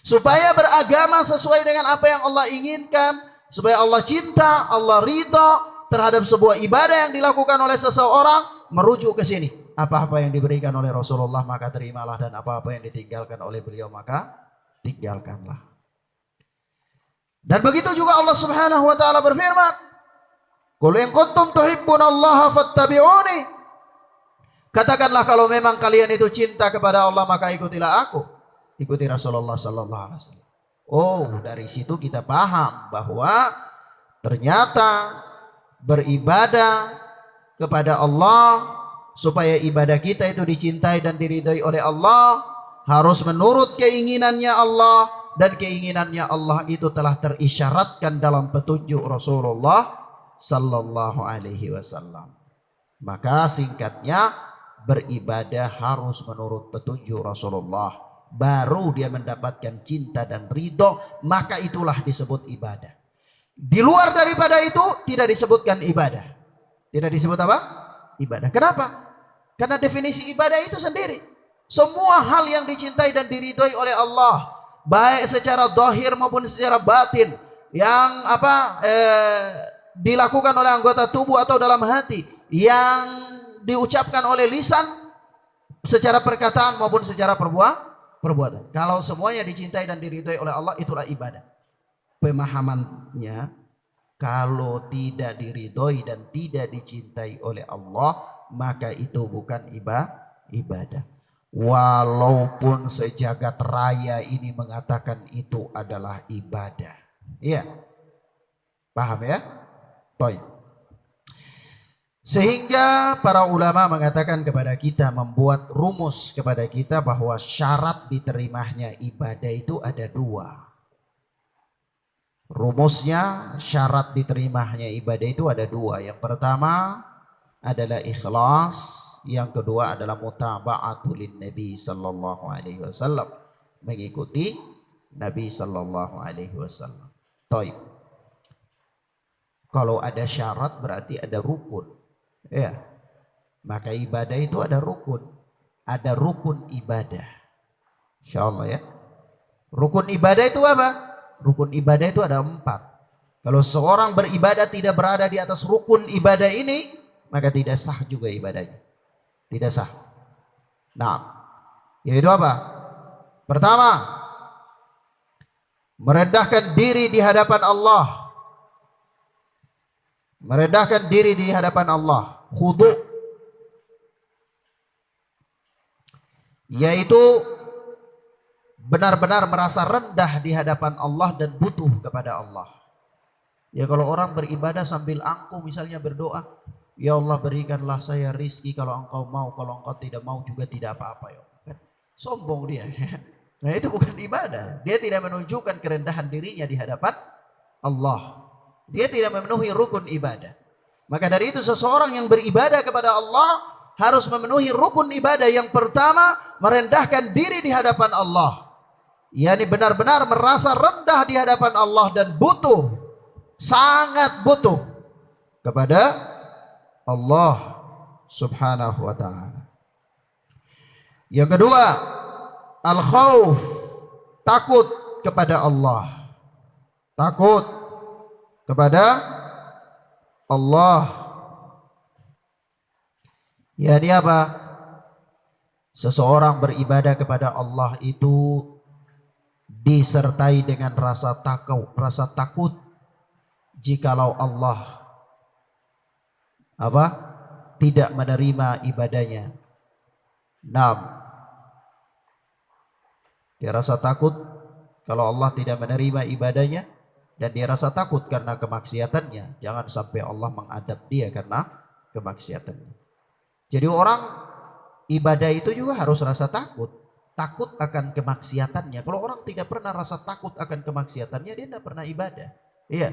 Supaya beragama sesuai dengan apa yang Allah inginkan, supaya Allah cinta, Allah ridha terhadap sebuah ibadah yang dilakukan oleh seseorang, merujuk ke sini. Apa-apa yang diberikan oleh Rasulullah maka terimalah, dan apa-apa yang ditinggalkan oleh beliau maka tinggalkanlah. Dan begitu juga Allah Subhanahu wa taala berfirman, qul in kuntum tuhibbunallaha fattabi'uni. Katakanlah kalau memang kalian itu cinta kepada Allah maka ikutilah aku. Ikuti Rasulullah sallallahu alaihi wasallam. Oh, dari situ kita paham bahwa ternyata beribadah kepada Allah, supaya ibadah kita itu dicintai dan diridhai oleh Allah, harus menurut keinginannya Allah, dan keinginannya Allah itu telah terisyaratkan dalam petunjuk Rasulullah sallallahu alaihi wasallam. Maka singkatnya, beribadah harus menurut petunjuk Rasulullah, baru dia mendapatkan cinta dan ridho, maka itulah disebut ibadah. Di luar daripada itu tidak disebutkan ibadah. Tidak disebut apa? Ibadah. Kenapa? Karena definisi ibadah itu sendiri. Semua hal yang dicintai dan diridhoi oleh Allah, baik secara zahir maupun secara batin, yang dilakukan oleh anggota tubuh atau dalam hati, yang diucapkan oleh lisan secara perkataan maupun secara perbuatan. Kalau semuanya dicintai dan diridhoi oleh Allah, itulah ibadah. Pemahamannya, kalau tidak diridhoi dan tidak dicintai oleh Allah, maka itu bukan ibadah. Walaupun sejagat raya ini mengatakan itu adalah ibadah. Iya. Paham ya? Baik. Sehingga para ulama mengatakan kepada kita, membuat rumus kepada kita bahwa syarat diterimanya ibadah itu ada dua. Rumusnya syarat diterimanya ibadah itu ada dua. Yang pertama adalah ikhlas, yang kedua adalah mutaba'atul Nabi sallallahu alaihi wasallam, mengikuti Nabi sallallahu alaihi wasallam. Baik. Kalau ada syarat berarti ada rukun. Ya. Maka ibadah itu ada rukun. Ada rukun ibadah. Insyaallah ya. Rukun ibadah itu apa? Rukun ibadah itu ada 4. Kalau seorang beribadah tidak berada di atas rukun ibadah ini, maka tidak sah juga ibadahnya. Tidak sah. Nah, yaitu apa? Pertama, merendahkan diri di hadapan Allah. Merendahkan diri di hadapan Allah. Khudu'. Yaitu benar-benar merasa rendah di hadapan Allah dan butuh kepada Allah. Ya kalau orang beribadah sambil angkuh misalnya berdoa, ya Allah berikanlah saya rizki kalau engkau mau, kalau engkau tidak mau juga tidak apa-apa ya. Sombong dia. Nah itu bukan ibadah. Dia tidak menunjukkan kerendahan dirinya di hadapan Allah. Dia tidak memenuhi rukun ibadah. Maka dari itu seseorang yang beribadah kepada Allah harus memenuhi rukun ibadah. Yang pertama, merendahkan diri di hadapan Allah. yakni benar-benar merasa rendah di hadapan Allah dan butuh, sangat butuh kepada Allah Subhanahu wa ta'ala. Yang kedua, al-khauf, takut kepada Allah. Takut kepada Allah. Yakni apa? Seseorang beribadah kepada Allah itu disertai dengan rasa takut jikalau Allah apa? Tidak menerima ibadahnya. Dia rasa takut kalau Allah tidak menerima ibadahnya, dan dia rasa takut karena kemaksiatannya. Jangan sampai Allah mengadab dia karena kemaksiatannya. Jadi orang ibadah itu juga harus rasa takut. Takut akan kemaksiatannya. Kalau orang tidak pernah rasa takut akan kemaksiatannya, dia tidak pernah ibadah. Iya.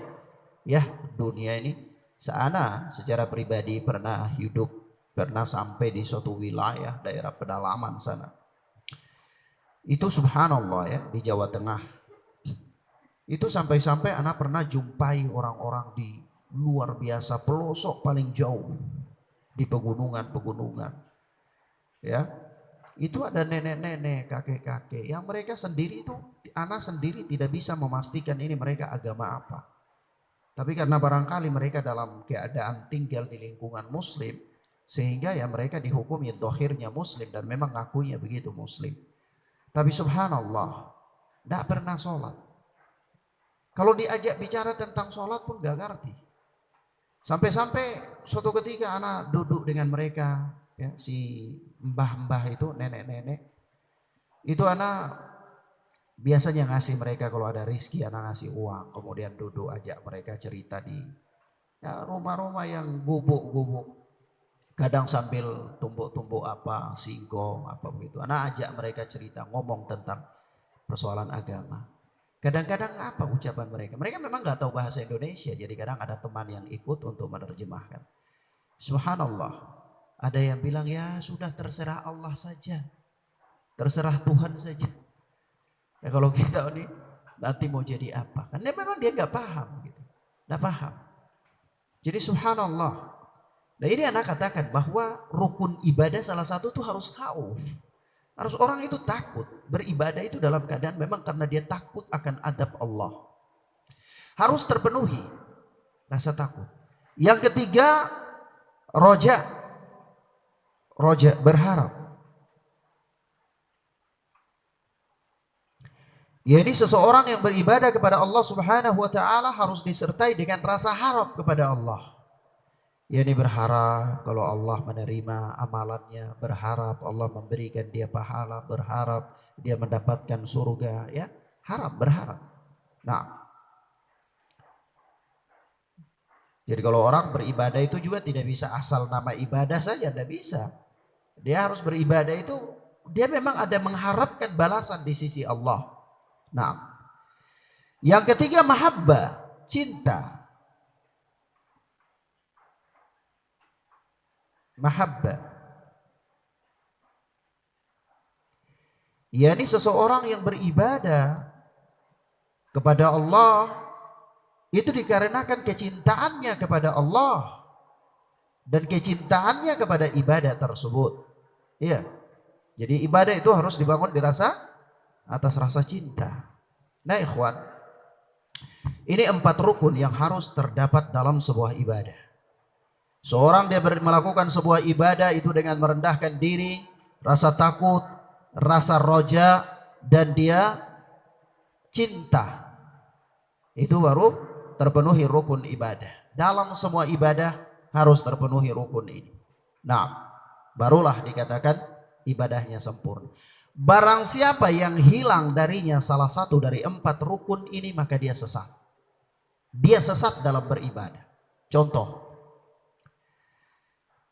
Ya, dunia ini seana secara pribadi pernah hidup, pernah sampai di suatu wilayah daerah pedalaman sana. Itu subhanallah ya, di Jawa Tengah. Itu sampai-sampai anak pernah jumpai orang-orang di luar biasa pelosok paling jauh di pegunungan-pegunungan. Ya. Itu ada nenek-nenek, kakek-kakek yang mereka sendiri itu, anak sendiri tidak bisa memastikan ini mereka agama apa. Tapi karena barangkali mereka dalam keadaan tinggal di lingkungan muslim, sehingga ya mereka dihukum ya dohirnya muslim dan memang ngakunya begitu muslim. Tapi subhanallah, tidak pernah sholat. Kalau diajak bicara tentang sholat pun gak ngerti. Sampai-sampai suatu ketika anak duduk dengan mereka, ya, si mbah-mbah itu, nenek-nenek, itu anak biasanya ngasih mereka kalau ada rizki, anak ngasih uang, kemudian duduk ajak mereka cerita di ya, rumah-rumah yang gubuk-gubuk, kadang sambil tumbuk-tumbuk apa, singkong apa begitu. Anak ajak mereka cerita, ngomong tentang persoalan agama. Kadang-kadang apa ucapan mereka? Mereka memang nggak tahu bahasa Indonesia, jadi kadang ada teman yang ikut untuk menerjemahkan. Subhanallah, ada yang bilang ya sudah terserah Allah saja, terserah Tuhan saja. Ya kalau kita ini nanti mau jadi apa? Karena memang dia nggak paham, gitu, nggak paham. Jadi subhanallah. Nah ini anak katakan bahwa rukun ibadah salah satu tuh harus khauf. Harus orang itu takut. Beribadah itu dalam keadaan memang karena dia takut akan adab Allah. Harus terpenuhi rasa takut. Yang ketiga, roja. Roja, berharap. Jadi seseorang yang beribadah kepada Allah Subhanahu wa ta'ala harus disertai dengan rasa harap kepada Allah. Yani berharap kalau Allah menerima amalannya, berharap Allah memberikan dia pahala, berharap dia mendapatkan surga, ya, harap, berharap. Nah, jadi kalau orang beribadah itu juga tidak bisa asal nama ibadah saja, tidak bisa. Dia harus beribadah itu, dia memang ada mengharapkan balasan di sisi Allah. Nah, yang ketiga mahabbah, cinta. Mahabbah. yakni seseorang yang beribadah kepada Allah Itu dikarenakan kecintaannya kepada Allah dan kecintaannya kepada ibadah tersebut. Iya. Jadi ibadah itu harus dibangun atas rasa cinta. Nah, ikhwan, ini 4 rukun yang harus terdapat dalam sebuah ibadah. Seorang dia melakukan sebuah ibadah itu dengan merendahkan diri, rasa takut, rasa roja, dan dia cinta. Itu baru terpenuhi rukun ibadah. Dalam semua ibadah harus terpenuhi rukun ini. Nah, barulah dikatakan ibadahnya sempurna. Barang siapa yang hilang darinya salah satu dari 4 rukun ini, maka dia sesat. Dia sesat dalam beribadah. Contoh,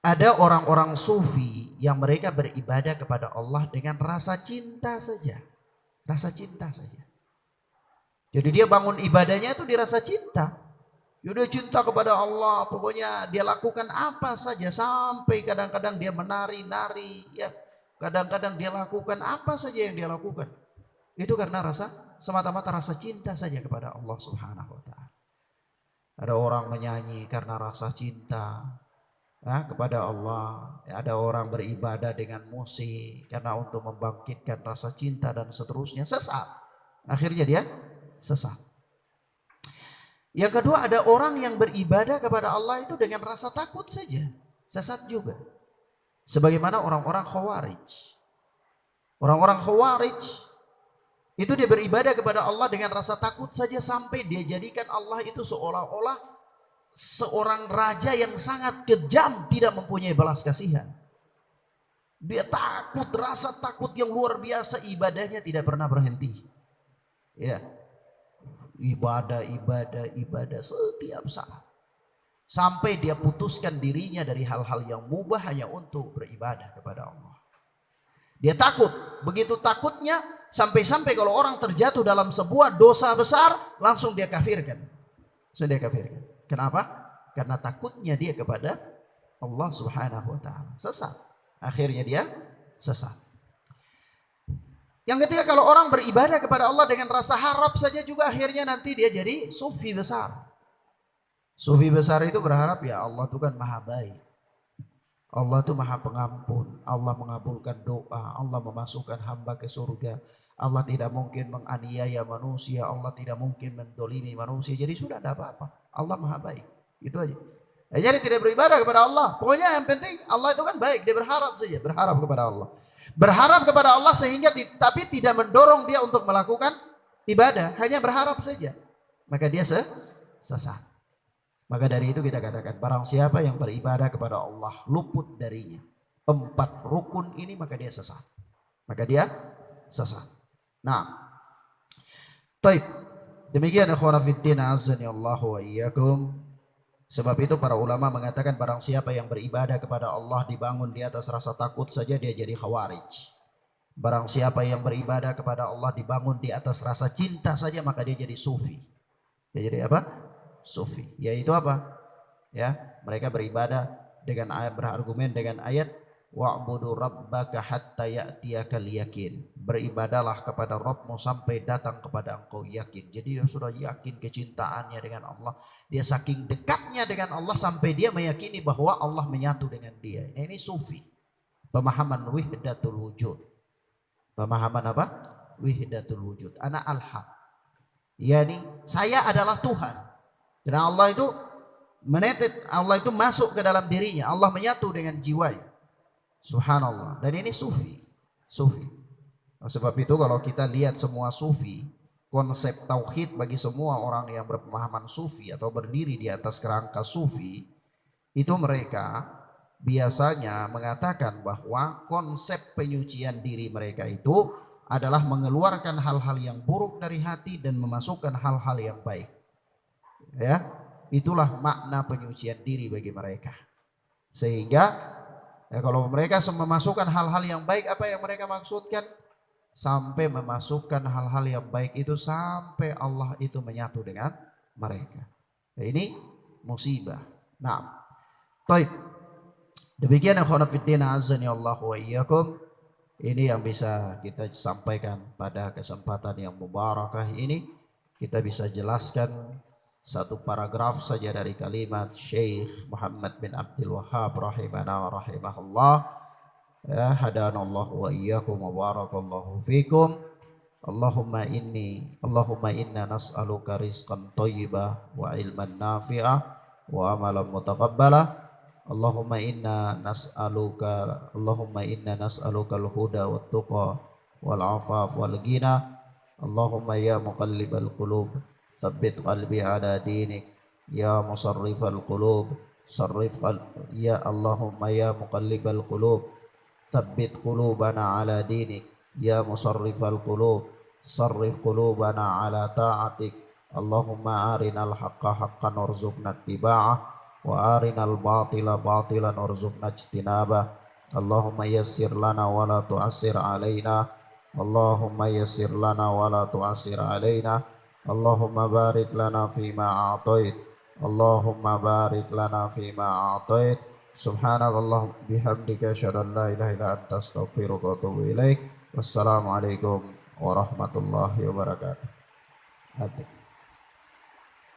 ada orang-orang sufi yang mereka beribadah kepada Allah dengan rasa cinta saja. Rasa cinta saja. Jadi dia bangun ibadahnya itu dirasa cinta. Dia cinta kepada Allah, pokoknya dia lakukan apa saja, sampai kadang-kadang dia menari-nari, ya. Kadang-kadang dia lakukan apa saja yang dia lakukan. Itu karena semata-mata rasa cinta saja kepada Allah Subhanahu wa taala. Ada orang menyanyi karena rasa cinta kepada Allah. Ada orang beribadah dengan musik karena untuk membangkitkan rasa cinta dan seterusnya. Sesat. Akhirnya dia sesat. Yang kedua, ada orang yang beribadah kepada Allah itu dengan rasa takut saja. Sesat juga. Sebagaimana orang-orang Khawarij. Orang-orang Khawarij itu dia beribadah kepada Allah dengan rasa takut saja, sampai dia jadikan Allah itu seolah-olah seorang raja yang sangat kejam, tidak mempunyai belas kasihan. Dia takut, rasa takut yang luar biasa, ibadahnya tidak pernah berhenti. Ya. Ibadah setiap saat. Sampai dia putuskan dirinya dari hal-hal yang mubah hanya untuk beribadah kepada Allah. Dia takut, begitu takutnya sampai-sampai kalau orang terjatuh dalam sebuah dosa besar, langsung dia kafirkan. Kenapa? Karena takutnya dia kepada Allah Subhanahu wa taala. Sesat. Akhirnya dia sesat. Yang ketiga, kalau orang beribadah kepada Allah dengan rasa harap saja juga, akhirnya nanti dia jadi sufi besar. Sufi besar itu berharap, ya Allah itu kan maha baik. Allah itu maha pengampun. Allah mengabulkan doa. Allah memasukkan hamba ke surga. Allah tidak mungkin menganiaya manusia. Allah tidak mungkin mendolimi manusia. Jadi sudah ada apa-apa. Allah maha baik. Itu aja. Jadi tidak beribadah kepada Allah. Pokoknya yang penting Allah itu kan baik. Dia berharap saja. Berharap kepada Allah. Berharap kepada Allah sehingga tapi tidak mendorong dia untuk melakukan ibadah. Hanya berharap saja. Maka dia sesat. Maka dari itu kita katakan, barang siapa yang beribadah kepada Allah luput darinya 4 rukun ini, maka dia sesat. Maka dia sesat. Nah, baik. Demikian ikhwan fillah azani Allah wa iyyakum. Sebab itu para ulama mengatakan, barang siapa yang beribadah kepada Allah dibangun di atas rasa takut saja, dia jadi khawarij. Barang siapa yang beribadah kepada Allah dibangun di atas rasa cinta saja, maka dia jadi sufi. Dia jadi apa? Sufi. Yaitu apa? Ya, mereka beribadah dengan ayat, berargumen dengan ayat wa'budu rabbaka hatta ya'tiyakal yakin. Beribadahlah kepada Rabbmu sampai datang kepada engkau yakin. Jadi dia sudah yakin kecintaannya dengan Allah. Dia saking dekatnya dengan Allah sampai dia meyakini bahwa Allah menyatu dengan dia. Ini sufi. Pemahaman wihdatul wujud. Pemahaman apa? Wihdatul wujud. Ana al-haq. Yani saya adalah Tuhan. Karena Allah itu menetet, Allah itu masuk ke dalam dirinya. Allah menyatu dengan jiwanya. Subhanallah. Dan ini sufi. Sebab itu kalau kita lihat semua sufi, konsep tauhid bagi semua orang yang berpemahaman sufi atau berdiri di atas kerangka sufi, itu mereka biasanya mengatakan bahwa konsep penyucian diri mereka itu adalah mengeluarkan hal-hal yang buruk dari hati dan memasukkan hal-hal yang baik. Ya, itulah makna penyucian diri bagi mereka. Sehingga kalau mereka memasukkan hal-hal yang baik, apa yang mereka maksudkan? Sampai memasukkan hal-hal yang baik itu sampai Allah itu menyatu dengan mereka. Nah, ini musibah. Nah, baik. Demikian ikhwan fillah azani Allah wa iyyakum. Ini yang bisa kita sampaikan pada kesempatan yang mubarakah ini. Kita bisa jelaskan satu paragraf saja dari kalimat Syekh Muhammad bin Abdul Wahhab rahimana wa rahimahullah. Ya, hadanallahu wa iyyakum wa barakallahu fikum. Allahumma inna nas'aluka rizqan thayyiba wa ilman nafi'a wa amalan mutaqabbala. Allahumma inna nas'aluka al-huda wat tuqa wal afaf wal ghina. Allahumma ya muqallibal qulub tsabbit qalbi ala dinik, ya musarrifal qulub ya Allahumma ya muqallibal qulub tsabbit qulubana ala dinik, ya musarrifal qulub sarrif qulubana ala ta'atik. Allahumma arinal haqqa haqqan warzuqna ittiba'ah wa arinal batila batilan warzuqna ijtinabah. Allahumma yassir lana wa la tu'assir alaina. Allahumma yassir lana wa la tu'assir alaina. Allahumma barik lana fima a'tait. Allahumma barik lana fima a'tait. Subhanakallah bihamdika asyhadu an la ilaha illa anta astaghfiruka wa atubu ilaik. Wassalamualaikum warahmatullahi wabarakatuh.